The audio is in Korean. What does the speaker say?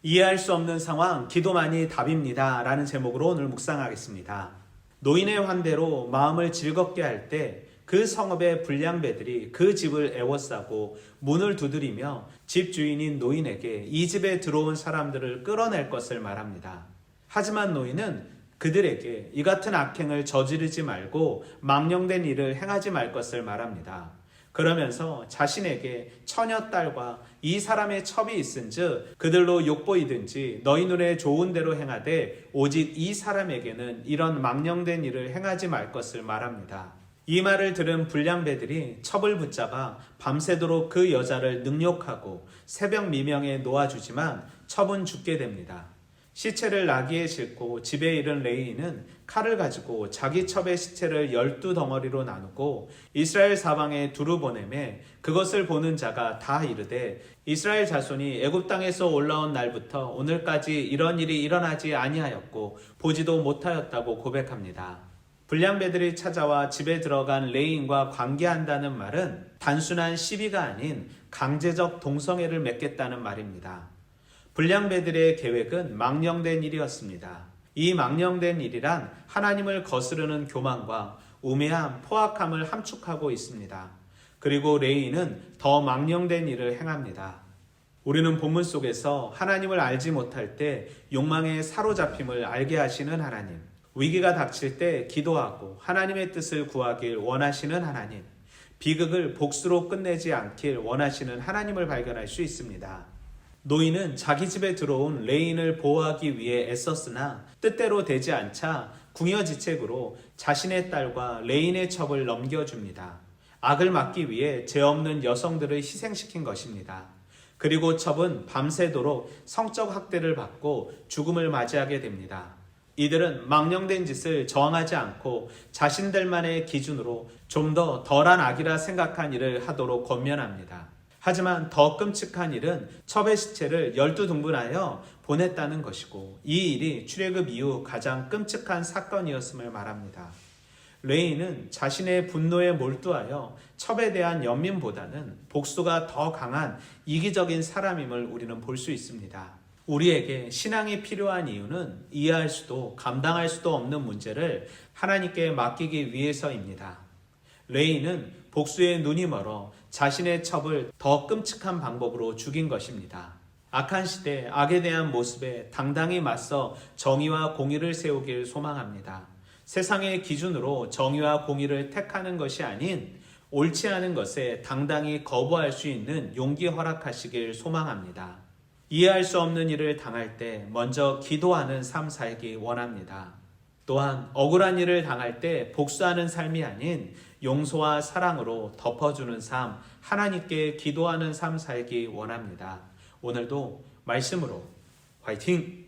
이해할 수 없는 상황, 기도만이 답입니다. 라는 제목으로 오늘 묵상하겠습니다. 노인의 환대로 마음을 즐겁게 할 때 그 성읍의 불량배들이 그 집을 애워싸고 문을 두드리며 집 주인인 노인에게 이 집에 들어온 사람들을 끌어낼 것을 말합니다. 하지만 노인은 그들에게 이 같은 악행을 저지르지 말고 망령된 일을 행하지 말 것을 말합니다. 그러면서 자신에게 처녀 딸과 이 사람의 첩이 있은즉 그들로 욕보이든지 너희 눈에 좋은 대로 행하되 오직 이 사람에게는 이런 망령된 일을 행하지 말 것을 말합니다. 이 말을 들은 불량배들이 첩을 붙잡아 밤새도록 그 여자를 능욕하고 새벽 미명에 놓아주지만 첩은 죽게 됩니다. 시체를 나귀에 싣고 집에 이른 레이인은 칼을 가지고 자기 첩의 시체를 12덩어리로 나누고 이스라엘 사방에 두루 보내매 그것을 보는 자가 다 이르되 이스라엘 자손이 애굽 땅에서 올라온 날부터 오늘까지 이런 일이 일어나지 아니하였고 보지도 못하였다고 고백합니다. 불량배들이 찾아와 집에 들어간 레이인과 관계한다는 말은 단순한 시비가 아닌 강제적 동성애를 맺겠다는 말입니다. 불량배들의 계획은 망령된 일이었습니다. 이 망령된 일이란 하나님을 거스르는 교만과 우매함, 포악함을 함축하고 있습니다. 그리고 레이인은 더 망령된 일을 행합니다. 우리는 본문 속에서 하나님을 알지 못할 때 욕망에 사로잡힘을 알게 하시는 하나님, 위기가 닥칠 때 기도하고 하나님의 뜻을 구하길 원하시는 하나님, 비극을 복수로 끝내지 않길 원하시는 하나님을 발견할 수 있습니다. 노인은 자기 집에 들어온 레인을 보호하기 위해 애썼으나 뜻대로 되지 않자 궁여지책으로 자신의 딸과 레인의 첩을 넘겨줍니다. 악을 막기 위해 죄 없는 여성들을 희생시킨 것입니다. 그리고 첩은 밤새도록 성적 학대를 받고 죽음을 맞이하게 됩니다. 이들은 망령된 짓을 저항하지 않고 자신들만의 기준으로 좀 더 덜한 악이라 생각한 일을 하도록 권면합니다. 하지만 더 끔찍한 일은 첩의 시체를 12등분하여 보냈다는 것이고 이 일이 출애굽 이후 가장 끔찍한 사건이었음을 말합니다. 레이는 자신의 분노에 몰두하여 첩에 대한 연민보다는 복수가 더 강한 이기적인 사람임을 우리는 볼 수 있습니다. 우리에게 신앙이 필요한 이유는 이해할 수도 감당할 수도 없는 문제를 하나님께 맡기기 위해서입니다. 레이는 복수의 눈이 멀어 자신의 첩을 더 끔찍한 방법으로 죽인 것입니다. 악한 시대 악에 대한 모습에 당당히 맞서 정의와 공의를 세우길 소망합니다. 세상의 기준으로 정의와 공의를 택하는 것이 아닌 옳지 않은 것에 당당히 거부할 수 있는 용기 허락하시길 소망합니다. 이해할 수 없는 일을 당할 때 먼저 기도하는 삶 살기 원합니다. 또한 억울한 일을 당할 때 복수하는 삶이 아닌 용서와 사랑으로 덮어주는 삶, 하나님께 기도하는 삶 살기 원합니다. 오늘도 말씀으로 화이팅!